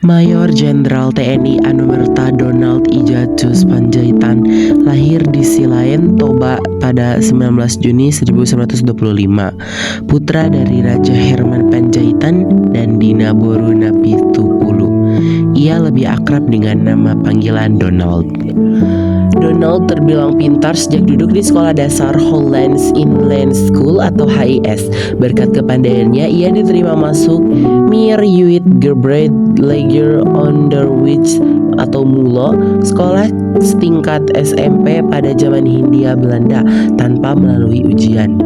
Mayor Jenderal TNI Anumerta Donald Ignatius Panjaitan lahir di Silain, Toba pada 19 Juni 1925, putra dari Raja Herman Panjaitan dan Dina Boru Napitupulu. Ia lebih akrab dengan nama panggilan Donald. Donald terbilang pintar sejak duduk di sekolah dasar Hollands Inland School atau HIS. Berkat kepandaiannya, ia diterima masuk Meerut Gerbreid Leger Onderwijs atau MULO, sekolah setingkat SMP pada zaman Hindia Belanda tanpa melalui ujian.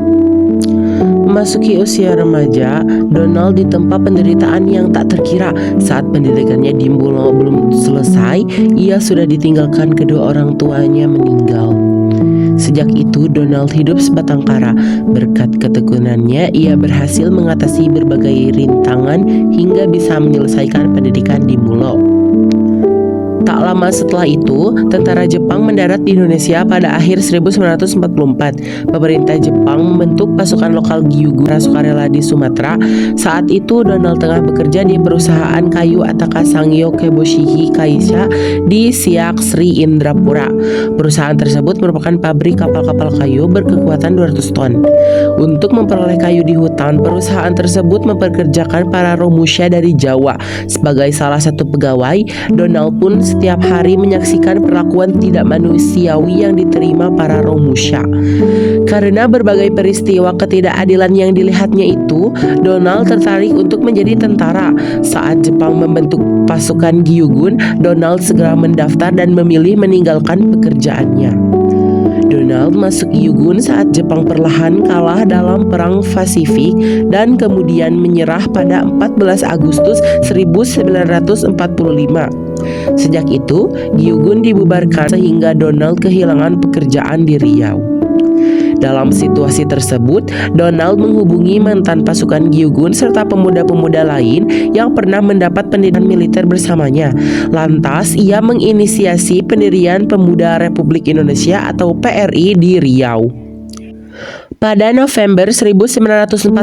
Memasuki usia remaja, Donald ditempa penderitaan yang tak terkira. Saat pendidikannya di MULO belum selesai, ia sudah ditinggalkan kedua orang tuanya meninggal. Sejak itu, Donald hidup sebatang kara. Berkat ketekunannya, ia berhasil mengatasi berbagai rintangan hingga bisa menyelesaikan pendidikan di MULO. Tak lama setelah itu, tentara Jepang mendarat di Indonesia pada akhir 1944. Pemerintah Jepang membentuk pasukan lokal Gyugun sukarela di Sumatera. Saat itu, Donald tengah bekerja di perusahaan kayu Ataka Sangyo Keboshihi Kaisha di Siak Sri Indrapura. Perusahaan tersebut merupakan pabrik kapal-kapal kayu berkekuatan 200 ton. Untuk memperoleh kayu di hutan, perusahaan tersebut mempekerjakan para Romusha dari Jawa. Sebagai salah satu pegawai, Donald pun setiap hari menyaksikan perlakuan tidak manusiawi yang diterima para Romusha. Karena berbagai peristiwa ketidakadilan yang dilihatnya itu, Donald tertarik untuk menjadi tentara. Saat Jepang membentuk pasukan Gyugun, Donald segera mendaftar dan memilih meninggalkan pekerjaannya. Donald masuk Gyugun saat Jepang perlahan kalah dalam Perang Pasifik dan kemudian menyerah pada 14 Agustus 1945. Sejak itu, Gyugun dibubarkan sehingga Donald kehilangan pekerjaan di Riau. Dalam situasi tersebut, Donald menghubungi mantan pasukan Gyugun serta pemuda-pemuda lain yang pernah mendapat pendidikan militer bersamanya. Lantas, ia menginisiasi pendirian Pemuda Republik Indonesia atau PRI di Riau. Pada November 1945,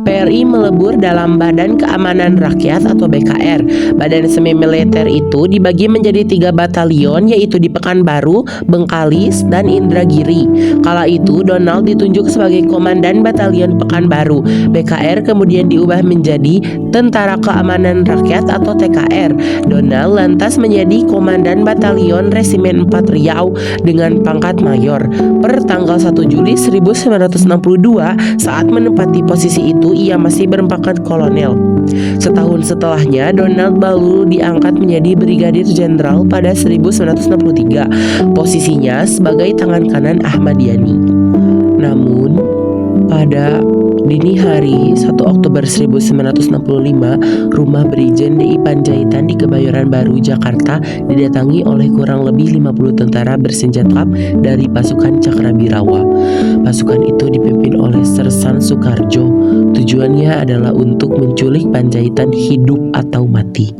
PRI melebur dalam Badan Keamanan Rakyat atau BKR. Badan semi militer itu dibagi menjadi 3 batalion, yaitu di Pekanbaru, Bengkalis, dan Indragiri. Kala itu, Donald ditunjuk sebagai Komandan Batalion Pekanbaru. BKR kemudian diubah menjadi Tentara Keamanan Rakyat atau TKR. Donald lantas menjadi Komandan Batalion Resimen 4 Riau dengan pangkat mayor. Per tanggal 1 Juli 1962, saat menempati posisi itu, ia masih berpangkat kolonel. Setahun setelahnya, Donald baru diangkat menjadi Brigadir Jenderal pada 1963. Posisinya sebagai tangan kanan Ahmad Yani. Namun, pada dini hari 1 Oktober 1965, rumah Brigjen DI Panjaitan di Kebayoran Baru, Jakarta didatangi oleh kurang lebih 50 tentara bersenjata dari pasukan Cakrabirawa. Pasukan itu dipimpin oleh Sersan Soekarjo. Tujuannya adalah untuk menculik Panjaitan hidup atau mati.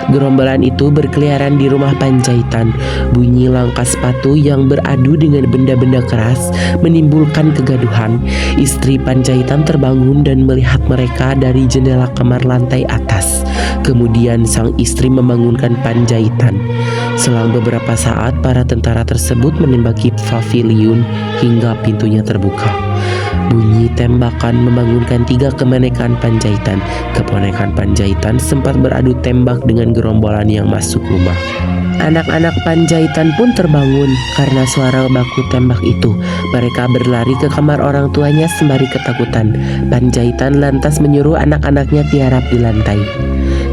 Gerombolan itu berkeliaran di rumah Panjaitan. Bunyi langkah sepatu yang beradu dengan benda-benda keras menimbulkan kegaduhan. Istri Panjaitan terbangun dan melihat mereka dari jendela kamar lantai atas. Kemudian sang istri membangunkan Panjaitan. Selang beberapa saat, para tentara tersebut menembaki paviliun hingga pintunya terbuka. Bunyi tembakan membangunkan 3 keponakan Panjaitan. Keponakan Panjaitan sempat beradu tembak dengan gerombolan yang masuk rumah. Anak-anak Panjaitan pun terbangun karena suara baku tembak itu. Mereka berlari ke kamar orang tuanya sembari ketakutan. Panjaitan lantas menyuruh anak-anaknya tiarap di lantai.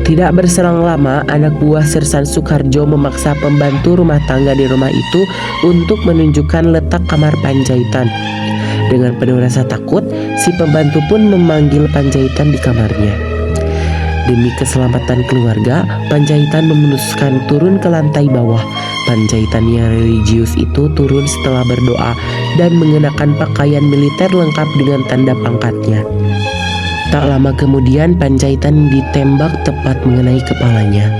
Tidak berselang lama, anak buah Sersan Soekarjo memaksa pembantu rumah tangga di rumah itu untuk menunjukkan letak kamar Panjaitan. Dengan penuh rasa takut, si pembantu pun memanggil Panjaitan di kamarnya. Demi keselamatan keluarga, Panjaitan memutuskan turun ke lantai bawah. Panjaitan yang religius itu turun setelah berdoa dan mengenakan pakaian militer lengkap dengan tanda pangkatnya. Tak lama kemudian, Panjaitan ditembak tepat mengenai kepalanya.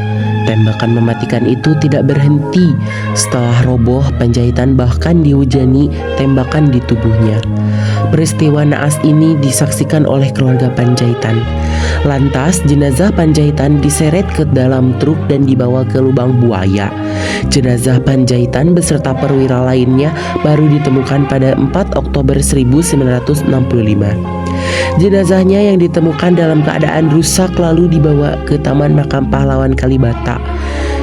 Tembakan mematikan itu tidak berhenti. Setelah roboh, Panjaitan bahkan dihujani tembakan di tubuhnya. Peristiwa naas ini disaksikan oleh keluarga Panjaitan. Lantas jenazah Panjaitan diseret ke dalam truk dan dibawa ke lubang buaya. Jenazah Panjaitan beserta perwira lainnya baru ditemukan pada 4 Oktober 1965. Jenazahnya yang ditemukan dalam keadaan rusak lalu dibawa ke Taman Makam Pahlawan Kalibata.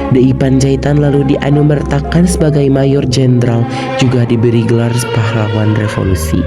D.I. Panjaitan lalu dianumertakan sebagai Mayor Jenderal, juga diberi gelar pahlawan revolusi.